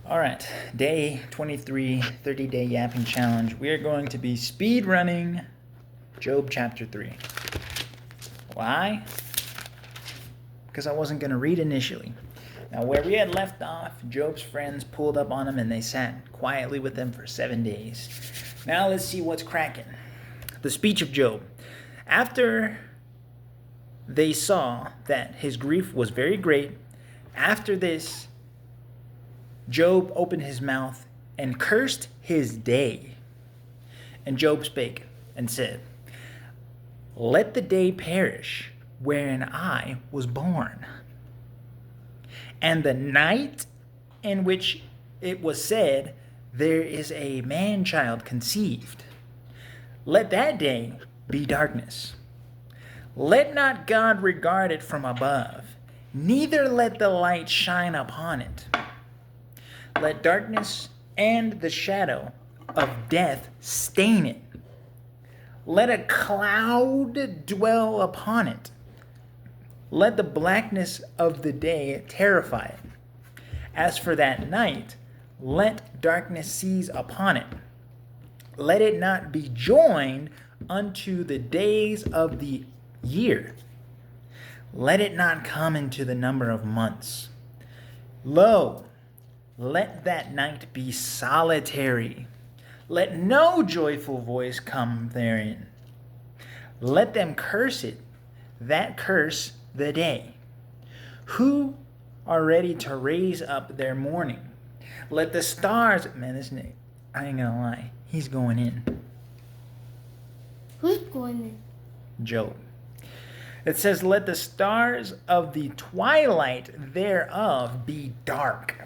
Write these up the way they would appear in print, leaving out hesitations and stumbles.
All right, day 23, 30-day yapping challenge. We are going to be speed running Job chapter 3. Why? Because I wasn't going to read initially. Now, where we had left off, Job's friends pulled up on him and they sat quietly with him for 7 days. Now let's see what's cracking. The speech of Job. After they saw that his grief was very great, after this, Job opened his mouth and cursed his day. And Job spake and said, Let the day perish wherein I was born, and the night in which it was said, There is a man-child conceived. Let that day be darkness. Let not God regard it from above, neither let the light shine upon it. Let darkness and the shadow of death stain it. Let a cloud dwell upon it. Let the blackness of the day terrify it. As for that night, let darkness seize upon it. Let it not be joined unto the days of the year. Let it not come into the number of months. Lo, let that night be solitary. Let no joyful voice come therein. Let them curse it, that curse the day, who are ready to raise up their mourning. Let the stars, man, this nigga, I ain't gonna lie, he's going in. Who's going in? Job. It says, Let the stars of the twilight thereof be dark.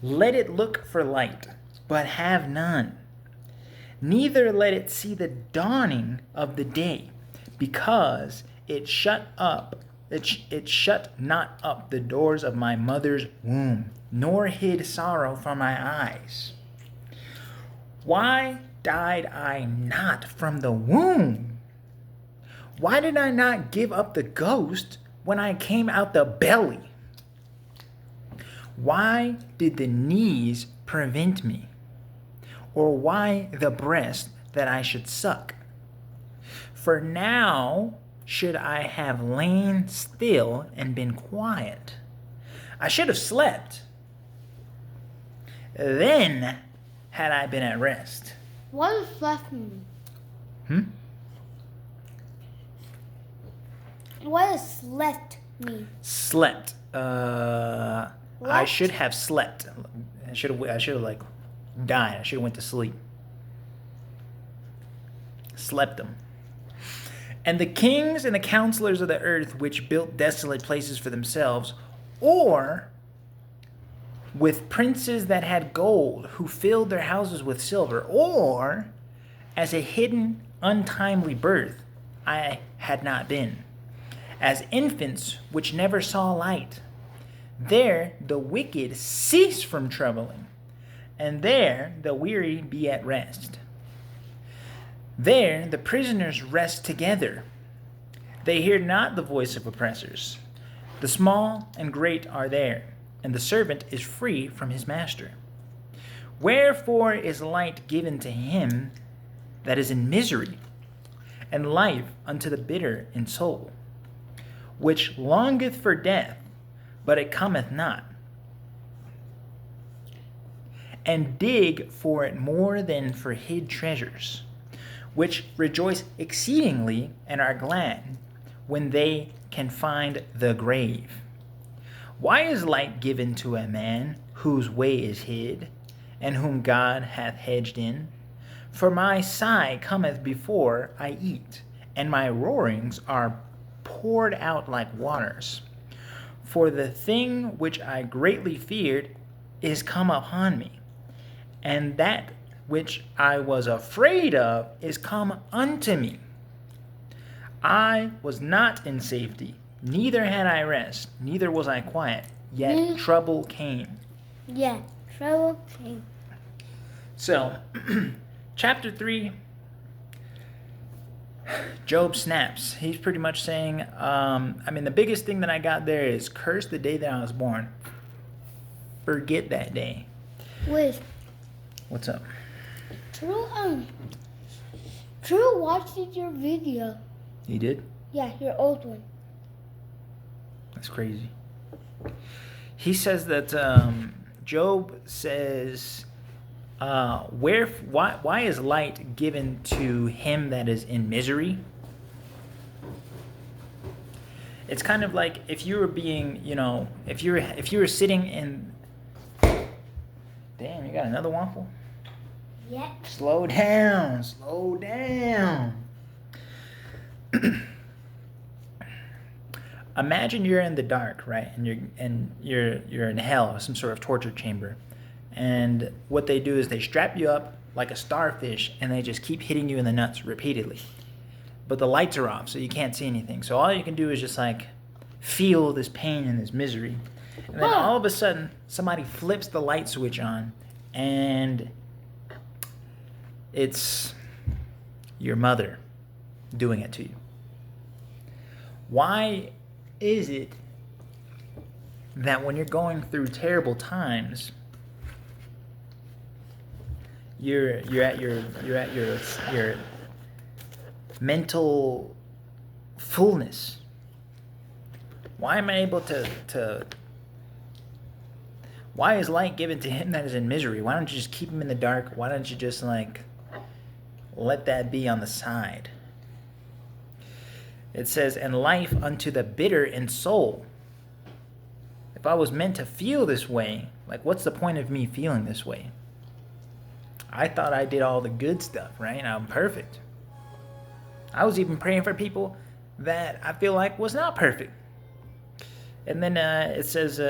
Let it look for light, but have none. Neither let it see the dawning of the day, because it shut not up the doors of my mother's womb, nor hid sorrow from my eyes. Why died I not from the womb? Why did I not give up the ghost when I came out the belly? Why did the knees prevent me? Or why the breast that I should suck? For now should I have lain still and been quiet. I should have slept. Then had I been at rest. What does slept mean? What does slept mean? Slept. I should have slept. I should have like died. I should have went to sleep. Slept them. And the kings and the counselors of the earth, which built desolate places for themselves, or with princes that had gold, who filled their houses with silver, or as a hidden, untimely birth, I had not been, as infants which never saw light. There the wicked cease from troubling, and there the weary be at rest. There the prisoners rest together. They hear not the voice of oppressors. The small and great are there, and the servant is free from his master. Wherefore is light given to him that is in misery, and life unto the bitter in soul, which longeth for death, but it cometh not, and dig for it more than for hid treasures, which rejoice exceedingly and are glad when they can find the grave. Why is light given to a man whose way is hid, and whom God hath hedged in? For my sigh cometh before I eat, and my roarings are poured out like waters. For the thing which I greatly feared is come upon me, and that which I was afraid of is come unto me. I was not in safety, neither had I rest, neither was I quiet, yet trouble came. Yeah, trouble came. So, chapter 3, Job snaps. He's pretty much saying, the biggest thing that I got there is curse the day that I was born. forget that day. Wait, What's up? Drew watched your video. You did? Yeah, your old one. That's crazy. He says that Job says, why is light given to him that is in misery? It's kind of like if you were being, if you were sitting in. Damn, you got another waffle? Yeah. Slow down. Slow down. Imagine you're in the dark, right? And you're in hell, or some sort of torture chamber. And what they do is they strap you up like a starfish and they just keep hitting you in the nuts repeatedly. But the lights are off, so you can't see anything. So all you can do is just like feel this pain and this misery. And then all of a sudden, somebody flips the light switch on, and it's your mother doing it to you. Why is it that when you're going through terrible times, you're at your mental fullness? Why am I able to why is light given to him that is in misery? Why don't you just keep him in the dark? Why don't you just like let that be on the side? It says, and life unto the bitter in soul. If I was meant to feel this way, like what's the point of me feeling this way? I thought I did all the good stuff, right? I'm perfect. I was even praying for people that I feel like was not perfect. And then it says,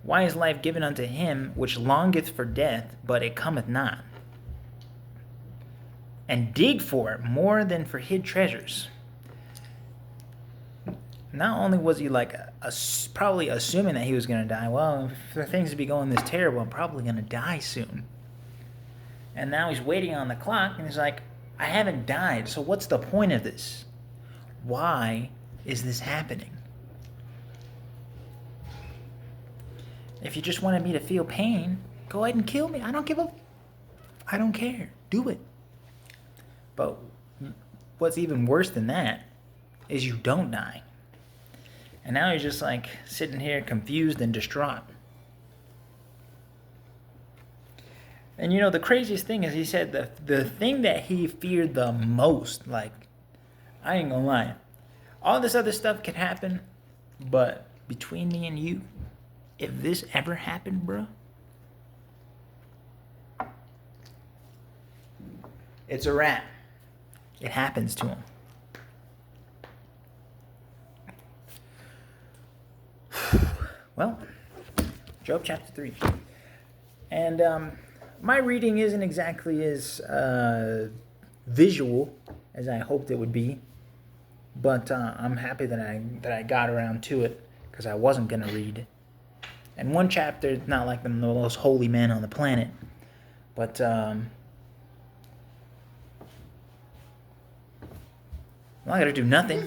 why is life given unto him which longeth for death, but it cometh not? And dig for it more than for hid treasures. Not only was he like probably assuming that he was going to die, well, for things to be going this terrible, I'm probably going to die soon. And now he's waiting on the clock, and he's like, I haven't died, so what's the point of this? Why is this happening? If you just wanted me to feel pain, go ahead and kill me. I don't care. Do it. But what's even worse than that is you don't die. And now you're just like sitting here confused and distraught. And the craziest thing is he said the thing that he feared the most, like, I ain't gonna lie, all this other stuff can happen, but between me and you, if this ever happened, bro, it's a wrap. It happens to him. Well, Job chapter 3. And my reading isn't exactly as visual as I hoped it would be, but I'm happy that I got around to it, because I wasn't going to read. And one chapter is not like the most holy man on the planet, but well, I gotta do nothing.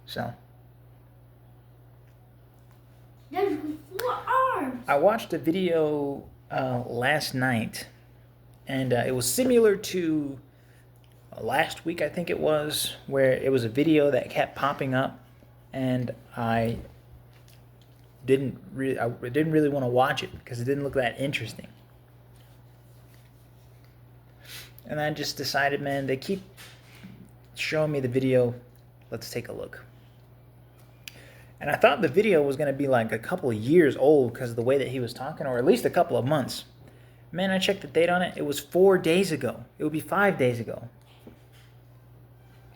So There's 4 arms. I watched a video last night, and it was similar to last week, I think it was, where it was a video that kept popping up, and I didn't really want to watch it because it didn't look that interesting. And I just decided, man, they keep showing me the video. Let's take a look. And I thought the video was going to be like a couple of years old because of the way that he was talking, or at least a couple of months. Man, I checked the date on it. It was 4 days ago. It would be 5 days ago.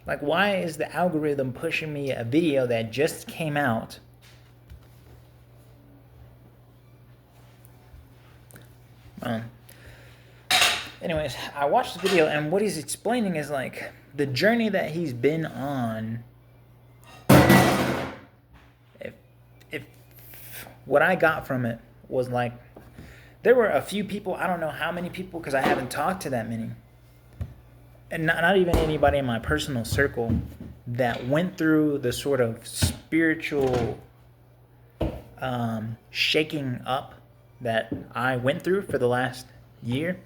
Like, why is the algorithm pushing me a video that just came out? Anyways, I watched the video, and what he's explaining is like the journey that he's been on. If what I got from it was like, there were a few people, I don't know how many people, because I haven't talked to that many, and not even anybody in my personal circle, that went through the sort of spiritual shaking up that I went through for the last year.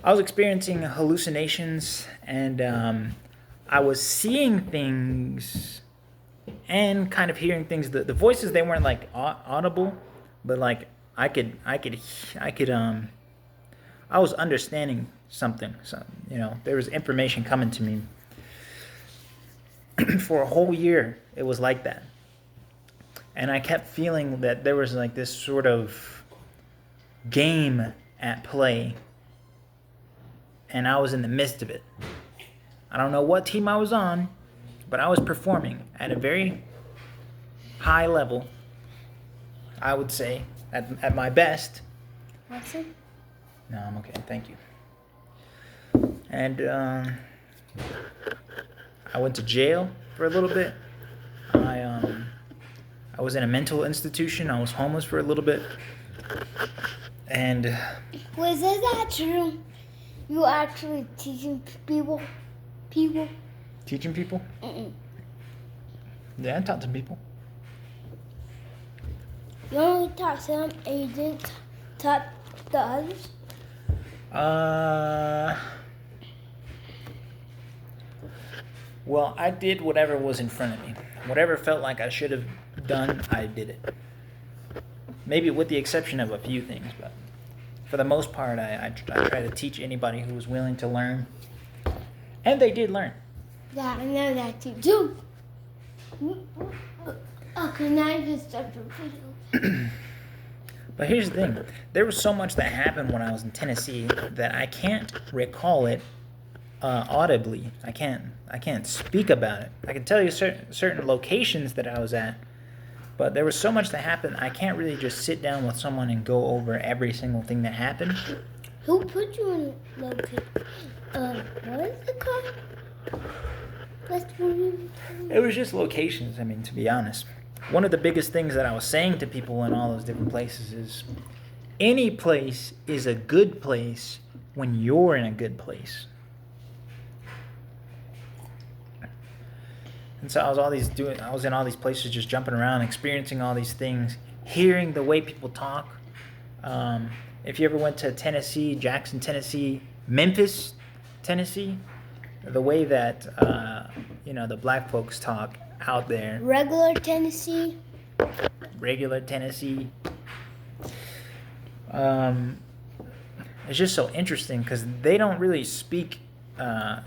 I was experiencing hallucinations, and I was seeing things and kind of hearing things. The voices, they weren't like audible, but like I was understanding something. So there was information coming to me. For a whole year, it was like that, and I kept feeling that there was like this sort of game at play, and I was in the midst of it. I don't know what team I was on, but I was performing at a very high level, I would say, at my best. Watson? No, I'm okay, thank you. And I went to jail for a little bit. I was in a mental institution. I was homeless for a little bit. And Was that true? You actually teaching people? teaching people? Mm-mm. Yeah, I taught some people. You only taught some and you didn't taught the others? Well, I did whatever was in front of me. Whatever felt like I should have done, I did it. Maybe with the exception of a few things, but for the most part, I try to teach anybody who was willing to learn. And they did learn. Yeah, I know that too. Okay, now I just start the video. But here's the thing. There was so much that happened when I was in Tennessee that I can't recall it audibly. I can't speak about it. I can tell you certain locations that I was at, but there was so much that happened. I can't really just sit down with someone and go over every single thing that happened. Who put you in location? What is it called? It was just locations. I mean, to be honest, one of the biggest things that I was saying to people in all those different places is, any place is a good place when you're in a good place. And so I was in all these places, just jumping around, experiencing all these things, hearing the way people talk. If you ever went to Tennessee, Jackson, Tennessee, Memphis, Tennessee, the way that the black folks talk out there. Regular Tennessee. It's just so interesting because they don't really speak to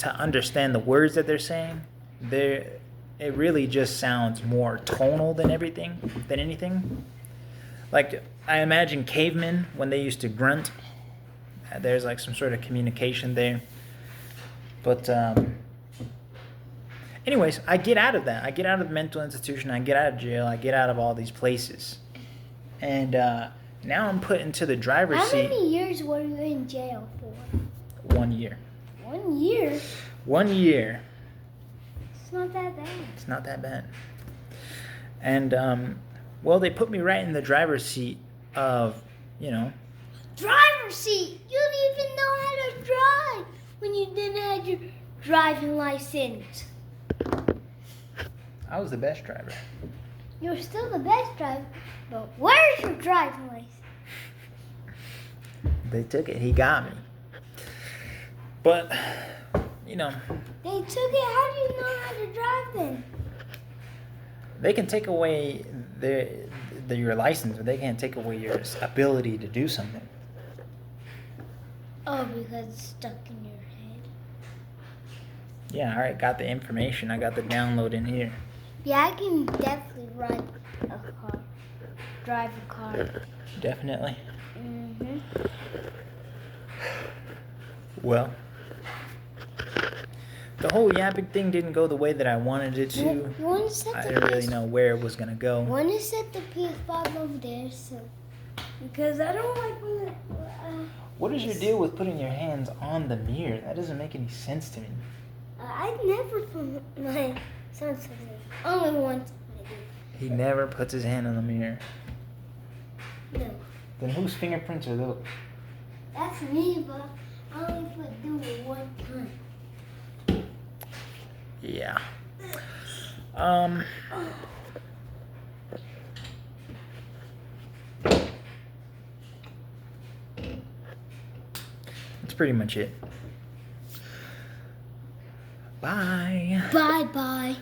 understand the words that they're saying. It really just sounds more tonal than anything. Like, I imagine cavemen, when they used to grunt, there's like some sort of communication there. But anyways, I get out of that. I get out of the mental institution. I get out of jail. I get out of all these places. And now I'm put into the driver's seat. How many years were you in jail for? 1 year. 1 year? 1 year. It's not that bad. It's not that bad. And, well, they put me right in the driver's seat of, Driver's seat! You don't even know how to drive when you didn't have your driving license. I was the best driver. You're still the best driver, but where's your driving license? They took it. He got me. But, They took it. How do you know how to drive then? they can take away your license, but they can't take away your ability to do something. Oh, because it's stuck in your head. Yeah, all right, got the information. I got the download in here. Yeah, I can definitely drive a car. Definitely. Mm-hmm. Well, the whole yapping thing didn't go the way that I wanted it to. You want to set I the didn't really know where it was going to go. Want to set the PS5 over there, because I don't like when What is your deal with putting your hands on the mirror? That doesn't make any sense to me. I never put my son's only once. He never puts his hand on the mirror. No, Then whose fingerprints are those? that's me, but I only put do it one time. Yeah. That's pretty much it. Bye. Bye-bye.